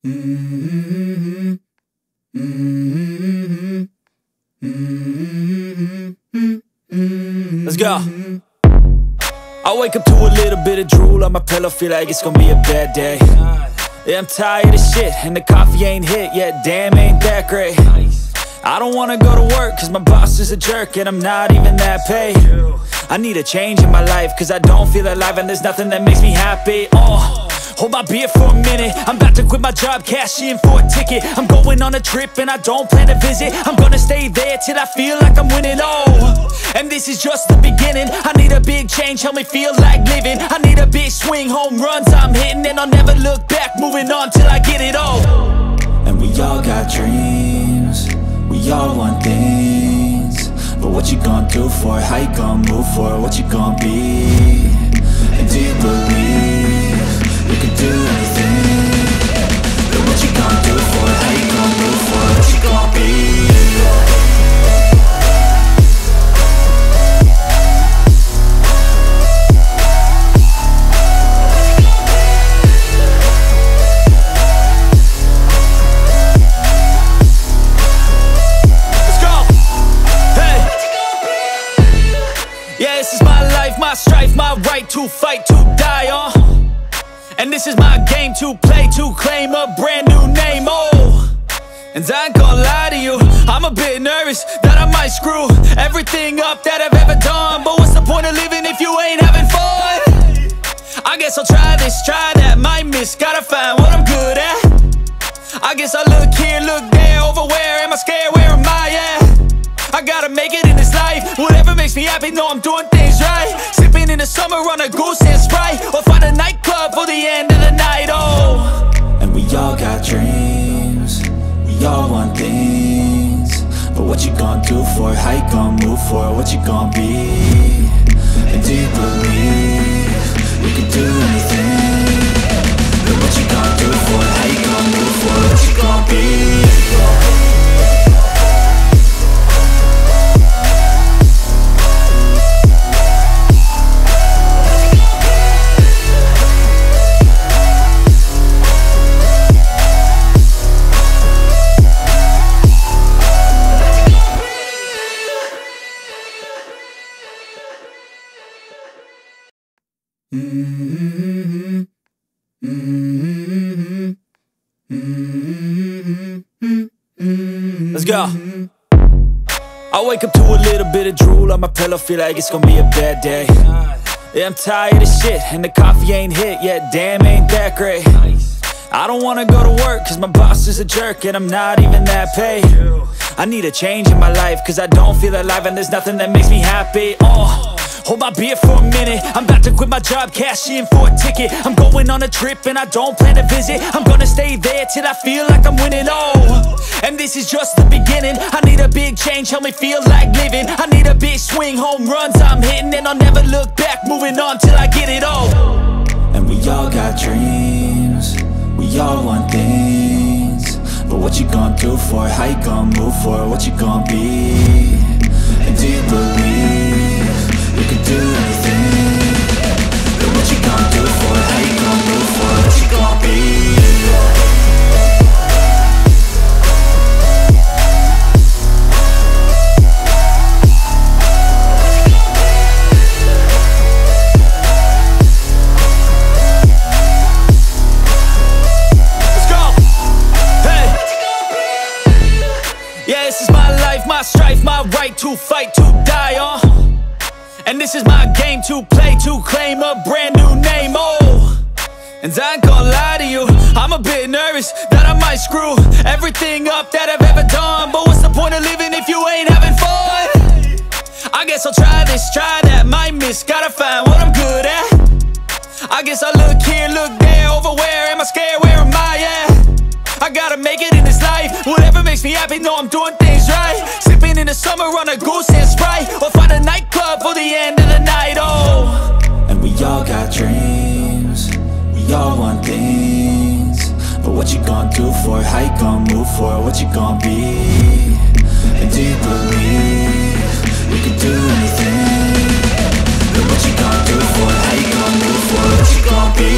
Let's go. I wake up to a little bit of drool on my pillow, feel like it's gonna be a bad day. Yeah, I'm tired of shit, and the coffee ain't hit yet, damn, ain't that great. I don't wanna go to work, cause my boss is a jerk, and I'm not even that paid. I need a change in my life, cause I don't feel alive, and there's nothing that makes me happy. Hold my beer for a minute, I'm about to quit my job, cash in for a ticket. I'm going on a trip and I don't plan to visit. I'm gonna stay there till I feel like I'm winning, and this is just the beginning. I need a big change, help me feel like living. I need a big swing, home runs I'm hitting, and I'll never look back, moving on till I get it all. And we all got dreams, we all want things, but what you gonna do for it? How you gonna move for it? What you gonna be? And do you believe you can do anything? But what you gonna do for it? How you gonna move for it? What you gonna be? My strife, my right to fight, to die on. And this is my game to play, to claim a brand new name, And I ain't gonna lie to you, I'm a bit nervous that I might screw everything up that I've ever done. But what's the point of living if you ain't having fun? I guess I'll try this, try that, might miss, gotta find what I'm good at. I guess I look here, look there, over where am I scared, where am I at? I gotta make it in this life, whatever makes me happy, know I'm doing things right. Sipping in the summer on a goose and Sprite, or find a nightclub for the end of the night, And we all got dreams, we all want things, but what you gonna do for it? How you gonna move for it? What you gonna be? And do you believe you can do anything? But what you gonna do for it? How you gonna move for it? What you gonna be? Let's go. I wake up to a little bit of drool on my pillow, feel like it's gonna be a bad day. Yeah, I'm tired of shit, and the coffee ain't hit yet, damn, ain't that great. I don't wanna go to work, cause my boss is a jerk, and I'm not even that paid. I need a change in my life, cause I don't feel alive, and there's nothing that makes me happy. Hold my beer for a minute, I'm about to quit my job, cash in for a ticket. I'm going on a trip and I don't plan to visit. I'm gonna stay there till I feel like I'm winning, and this is just the beginning. I need a big change, help me feel like living. I need a big swing, home runs I'm hitting, and I'll never look back, moving on till I get it all. And we all got dreams, we all want things, but what you gonna do for it? How you gonna move for it? What you gonna be? And do you believe you can do anything? But what you gonna do for it? How you gonna move for it? What you gonna be? My strife, my right to fight, to die on. And this is my game to play, to claim a brand new name, And I ain't gonna lie to you, I'm a bit nervous that I might screw everything up that I've ever done. But what's the point of living if you ain't having fun? I guess I'll try this, try that, might miss, gotta find what I'm good at. I guess I look here, look there, over where am I scared, where am I at? I gotta make it in this life, whatever makes me happy, know I'm doing things right. Sipping in the summer on a goose and Sprite, or find a nightclub for the end of the night, And we all got dreams, we all want things, but what you gonna do for it? How you gonna move for it? What you gonna be? And do you believe you can do anything? But what you gonna do for it? How you gonna move for it? What you gonna be?